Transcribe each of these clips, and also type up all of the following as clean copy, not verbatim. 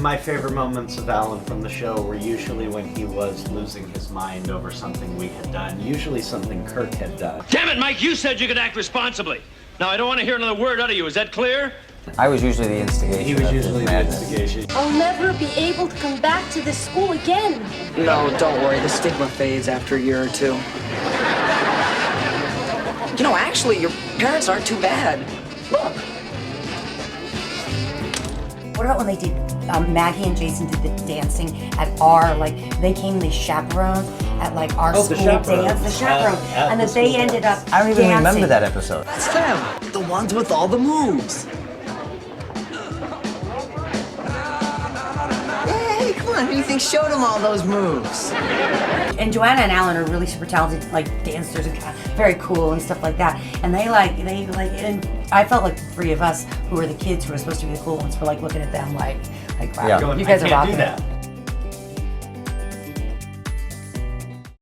my favorite moments of Alan from the show were usually when he was losing his mind over something we had done, usually something Kirk had done. Damn it, Mike, you said you could act responsibly. Now, I don't want to hear another word out of you. Is that clear? I was usually the instigation. He was of usually his the madness. instigation. I'll never be able to come back to this school again. No, don't worry. The stigma fades after a year or two. You know, actually, your parents aren't too bad. Look. What about when they did, Maggie and Jason did the dancing at our, like, they came, they chaperoned at, like, our school dance, the chaperone, and that they ended up I don't even dancing. remember that episode. That's them. The ones with all the moves. Hey, come on. Who do you think showed them all those moves? And Joanna and Alan are really super talented, like, dancers, and very cool and stuff like that. And they and I felt like the three of us, who were the kids who were supposed to be the cool ones, were like looking at them like wow, Yeah. Going, you guys I are can't rocking do that. it.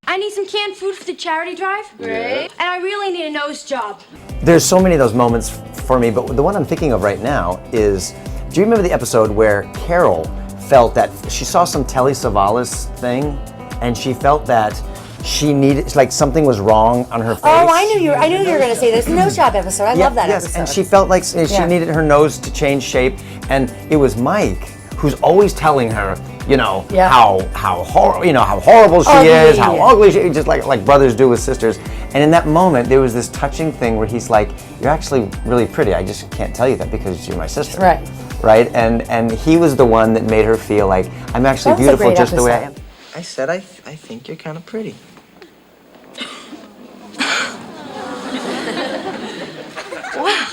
I need some canned food for the charity drive. Great. And I really need a nose job. There's so many of those moments for me, but the one I'm thinking of right now is, do you remember the episode where Carol felt that she saw some Telly Savalas thing, and she felt that she needed, like something was wrong on her face? Oh, I knew you were going to say this nose job episode. I love that episode. And she felt like she needed her nose to change shape, and it was Mike who's always telling her, you know, how horrible she is, how ugly she is, just like brothers do with sisters. And in that moment, there was this touching thing where he's like, "You're actually really pretty. I just can't tell you that because you're my sister." Right. Right. And he was the one that made her feel like, I'm actually beautiful just the way I am. I said I think you're kind of pretty. Wow.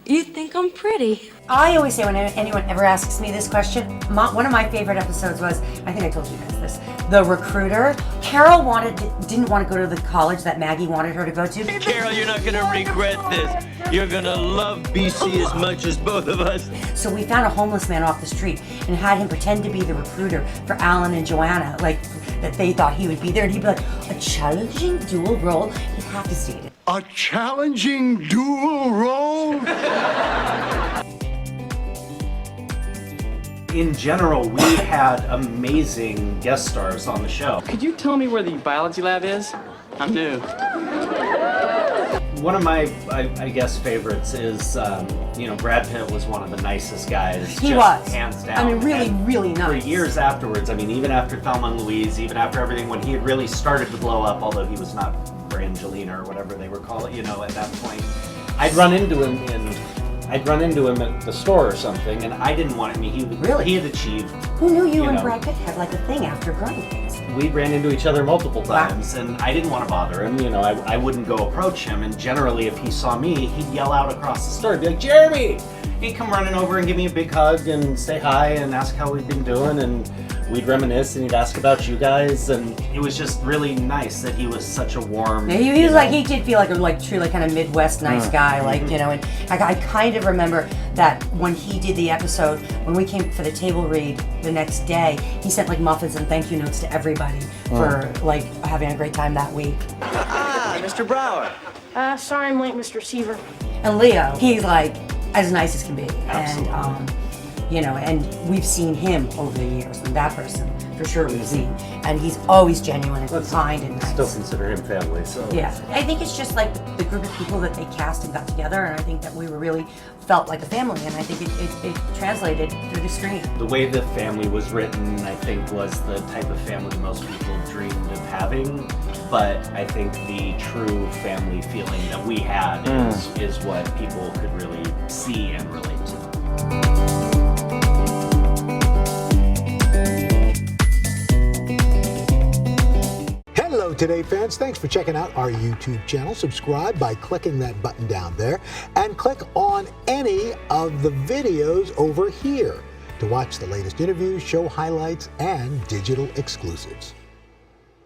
You think I'm pretty? I always say when anyone ever asks me this question, one of my favorite episodes was, I think I told you guys this, The Recruiter. Carol didn't want to go to the college that Maggie wanted her to go to. Carol, you're not gonna regret this. You're gonna love BC as much as both of us. So we found a homeless man off the street and had him pretend to be the recruiter for Alan and Joanna, like that they thought he would be there, and he'd be like, a challenging dual role, he'd have to state it. A challenging dual role? In general, we had amazing guest stars on the show. Could you tell me where the biology lab is? I'm due. One of my, I guess, favorites is, Brad Pitt was one of the nicest guys. He just was. hands down. I mean, really, And really nice. For years afterwards, I mean, even after Thelma and Louise, even after everything, when he had really started to blow up, although he was not Brangelina or whatever they were calling, at that point, I'd run into him at the store or something, and I didn't want him. He had achieved. Who knew you and Brad Pitt had like a thing after Growing Pains? We ran into each other multiple times, and I didn't want to bother him. I wouldn't go approach him, and generally, if he saw me, he'd yell out across the store, he'd be like, "Jeremy!" He'd come running over and give me a big hug and say hi and ask how we'd been doing, and we'd reminisce, and he'd ask about you guys, and it was just really nice that he was such a warm. Yeah, he was like, he did feel like a truly kind of Midwest nice guy, and I kind of remember that when he did the episode, when we came for the table read the next day, he sent like muffins and thank you notes to everybody for like having a great time that week. Ah, Mr. Brower. Sorry I'm late, Mr. Receiver. And Leo, he's like as nice as can be. Absolutely. And we've seen him over the years, and that person for sure we've seen, and he's always genuine and kind and nice. Still consider him family, so. Yeah, I think it's just like the group of people that they cast and got together, and I think that we were really felt like a family, and I think it translated through the screen. The way the family was written, I think, was the type of family most people dreamed of having. But I think the true family feeling that we had is what people could really see and relate to. Hello, Today fans. Thanks for checking out our YouTube channel. Subscribe by clicking that button down there and click on any of the videos over here to watch the latest interviews, show highlights, and digital exclusives.